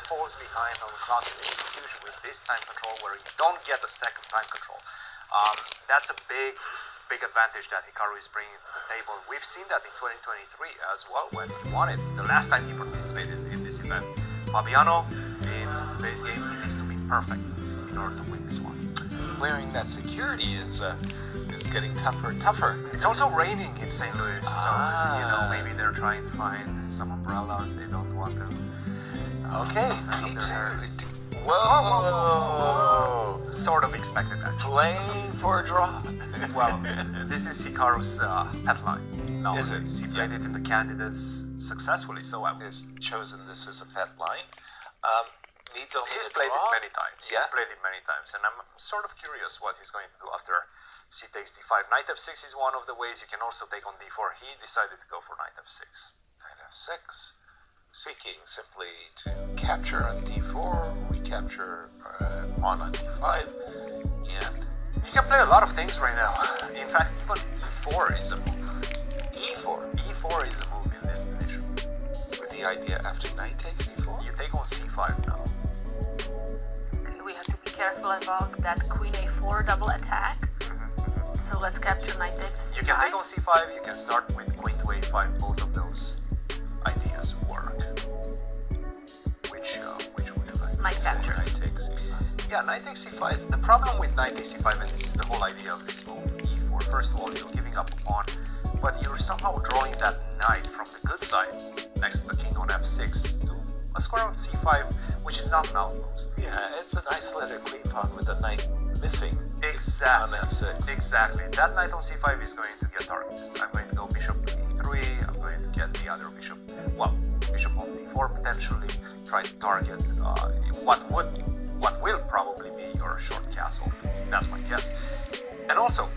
falls behind on clock execution with this time control, where you don't get a second time control. That's a big advantage that Hikaru is bringing to the table. We've seen that in 2023 as well, when he won it the last time he participated in this event. Fabiano, in today's game, he needs to be perfect in order to win this one. Clearing that security is getting tougher and tougher. It's also raining in St. Louis, so you know, maybe they're trying to find some umbrellas. They don't want to. Okay, Whoa! Sort of expected that. Play for a draw. Well, this is Hikaru's pet line. No, is it? He played it in the candidates successfully, so I has chosen this as a pet line. Needs only He's played it many times. Yeah. He's played it many times, and I'm sort of curious what he's going to do after c takes d5. Knight f6 is one of the ways you can also take on d4. He decided to go for knight f6. Knight f6, seeking simply to capture on d4, recapture pawn on d5, and you can play a lot of things right now. In fact, even e4 is a move. e4. e4 is a move in this position. With the idea after knight takes e4? You take on c5 now. We have to be careful about that queen a4 double attack. So let's capture knight takes c5. You can take on c5, you can start with queen to a5, both of those ideas work. Which would you like? Knight capture. Knight takes e5. Yeah, knight takes c5. The problem with knight takes c5, and this is the whole idea of this move, e4. First of all, you're giving up a pawn, but you're somehow drawing that knight from the good side, next to the king on f6, to a square on c5, which is not now lost. Yeah, it's an isolated queen pawn with a knight missing. Exactly. On f6. Exactly. That knight on c5 is going to get targeted. I'm going to go bishop to e3. I'm going to get the other bishop. Well, bishop on d4 potentially. Try to target what will probably be your short castle. That's my guess. And also,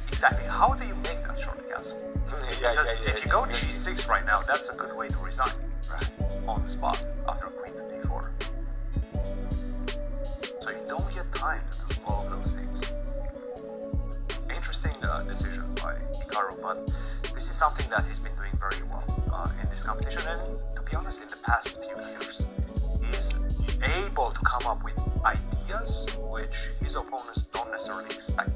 exactly how do you make that short castle? Because if you go g6 right now, that's a good way to resign. Right. On the spot after queen to d4. So you don't get time to do all of those things. Interesting decision by Hikaru, but this is something that he's been doing very well in this competition, and to be honest, in the past few years, he's able to come up with ideas which his opponents don't necessarily expect.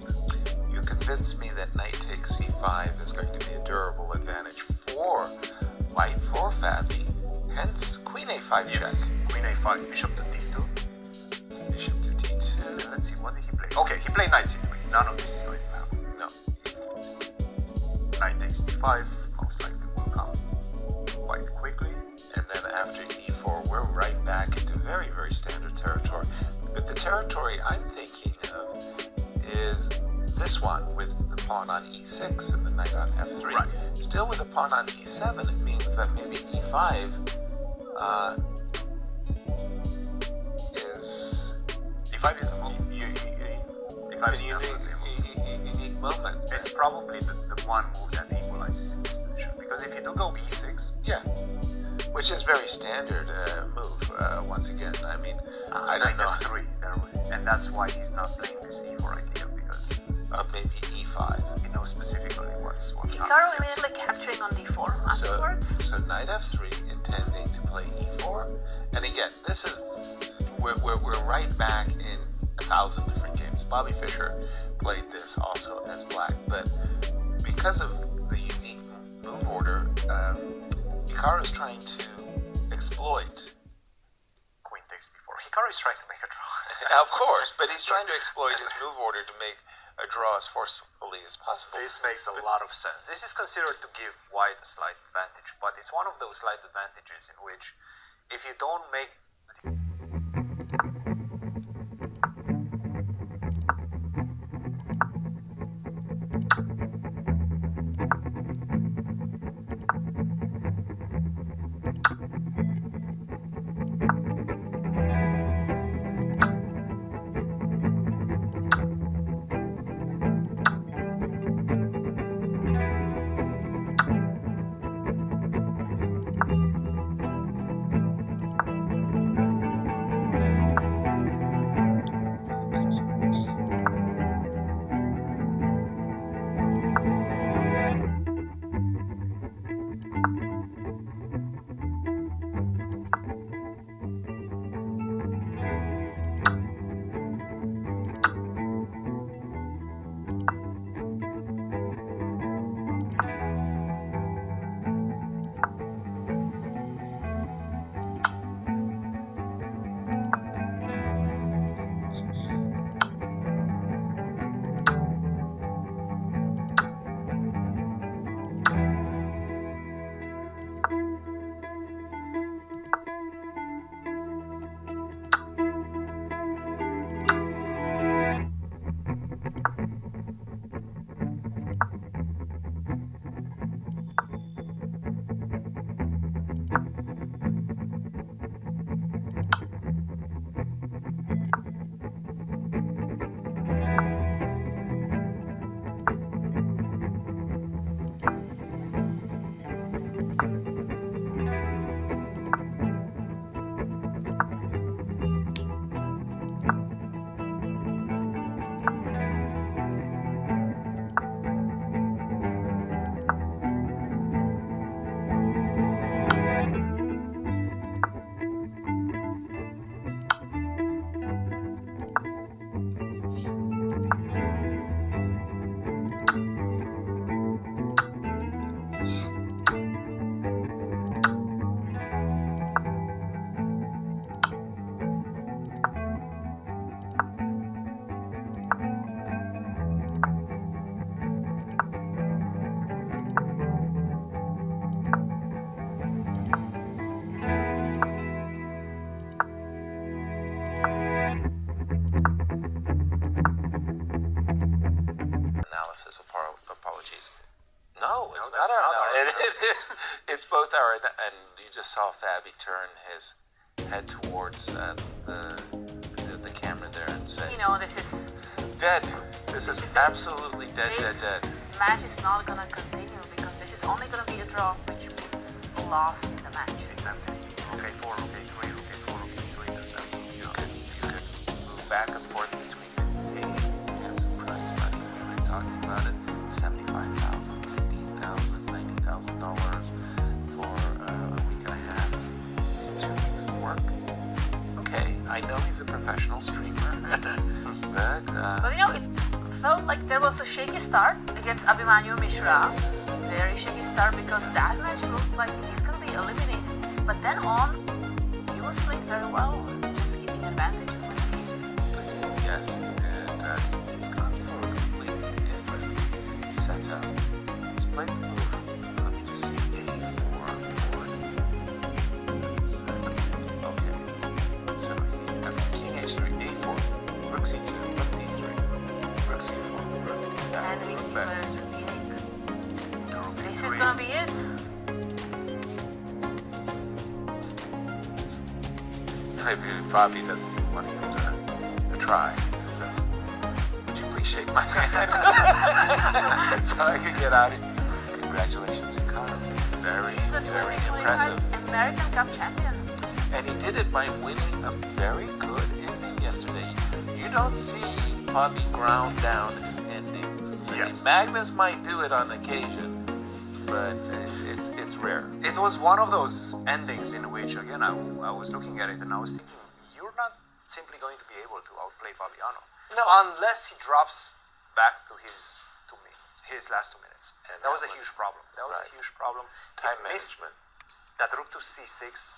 You convinced me that knight takes c5 is going to be a durable advantage for white for Fabi. Hence, queen a5 check. Queen a5, bishop to d2. Bishop to d2. And let's see, what did he play? Okay, he played knight c3. None of this is going to happen. No. Knight takes d5, most likely will come quite quickly. And then after e4, we're right back into very, very standard territory. But the territory I'm thinking of is this one with the pawn on e6 and the knight on f3. Right. Still with the pawn on e7, it means that maybe e5 is... e5 is a move. E5 is definitely a unique moment. It's probably the one move that equalizes in this position. Because if you do go e6... Yeah. Which is very standard move, once again. I mean, I don't know. f3, and that's why he's not playing this e4 idea, because maybe e5. He knows specifically what's coming. Hikaru immediately capturing on d4 afterwards. So knight f3, intending to play e4, and again, this is we're right back in 1,000 different games. Bobby Fischer played this also as black, but because of the unique move order, Hikaru is trying to exploit. Queen takes d4. Hikaru is trying to make a draw. Of course, but he's trying to exploit his move order to make a draw as forcefully as possible. This makes a lot of sense. This is considered to give white a slight advantage, but it's one of those slight advantages in which if you don't make No, No, that's no, not no. our It's both our, and you just saw Fabi turn his head towards the camera there and say, You know, this is dead. This is is it. absolutely dead, this dead. match is not gonna continue because this is only gonna be a draw, which means loss in the match. Exactly. Rook a4, rook a3, rook a4, rook a3. That's absolutely You could move back and forth between A and some prize money. We were talking about it. $75,000, $15,000, $90,000 for a week and a half. So 2 weeks of work. Okay, I know he's a professional streamer, but But you know, it felt like there was a shaky start against Abhimanyu Mishra. Very shaky start because that match looked like he's gonna be eliminated. But then on, he was playing very well, just keeping advantage of winning games. yes, and he's gone for a completely different setup. He's played the move. Let me just see, A4 board. Okay, so he after King H3, A4, Rook C2, Rook D3, Rook C4, Rook D5, And we Rook see back. players repeating. Rook This d3. is gonna be it. Maybe Fabi doesn't even want to give it a try. He just says, would you please shake my hand so I can get out of here? Congratulations, Hikaru. Very, The very 2025 impressive. American Cup champion. And he did it by winning a very good ending yesterday. You don't see Fabi ground down endings. Yes. Magnus might do it on occasion, but it's rare. It was one of those endings in which, again, I was looking at it and I was thinking, you're not simply going to be able to outplay Fabiano. No. Unless he drops back to his last 2 minutes. And that was a that was- huge problem. That was right. a huge problem. Time He missed management. that rook to c6